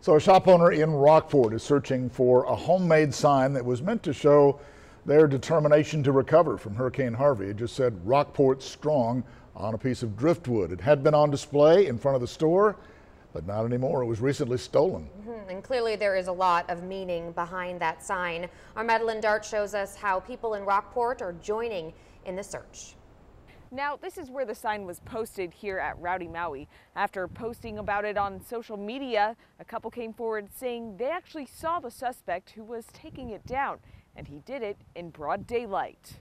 So a shop owner in Rockport is searching for a homemade sign that was meant to show their determination to recover from Hurricane Harvey. It just said "Rockport Strong" on a piece of driftwood. It had been on display in front of the store, but not anymore. It was recently stolen. And clearly there is a lot of meaning behind that sign. Our Madeline Dart shows us how people in Rockport are joining in the search. Now, this is where the sign was posted here at Rowdy Maui. After posting about it on social media, a couple came forward saying they actually saw the suspect who was taking it down, and he did it in broad daylight.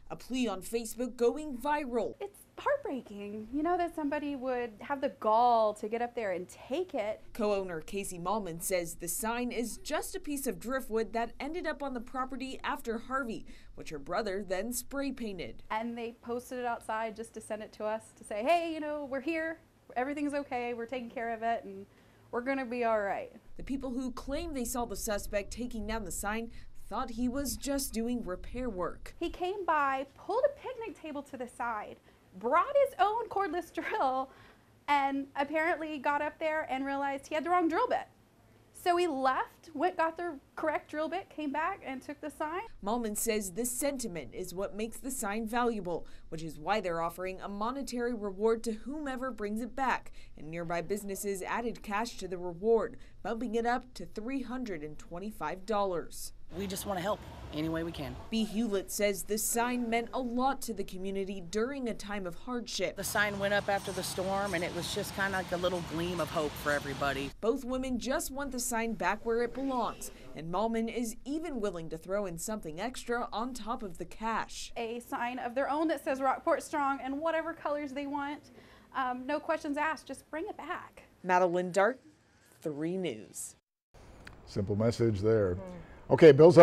A plea on Facebook going viral. It's heartbreaking, you know, that somebody would have the gall to get up there and take it. Co-owner Casey Malman says the sign is just a piece of driftwood that ended up on the property after Harvey, which her brother then spray painted. And they posted it outside just to send it to us to say, hey, you know, we're here, everything's okay, we're taking care of it, and we're gonna be all right. The people who claim they saw the suspect taking down the sign thought he was just doing repair work. He came by, pulled a picnic table to the side, brought his own cordless drill, and apparently got up there and realized he had the wrong drill bit. So he left, got the correct drill bit, came back and took the sign. Malman says the sentiment is what makes the sign valuable, which is why they're offering a monetary reward to whomever brings it back. And nearby businesses added cash to the reward, bumping it up to $325. We just want to help any way we can. B. Hewlett says the sign meant a lot to the community during a time of hardship. The sign went up after the storm, and it was just kind of like a little gleam of hope for everybody. Both women just want the sign back where it belongs, and Malman is even willing to throw in something extra on top of the cash. A sign of their own that says Rockport Strong and whatever colors they want. No questions asked, just bring it back. Madeline Dart, 3 News. Simple message there. Okay, Bill's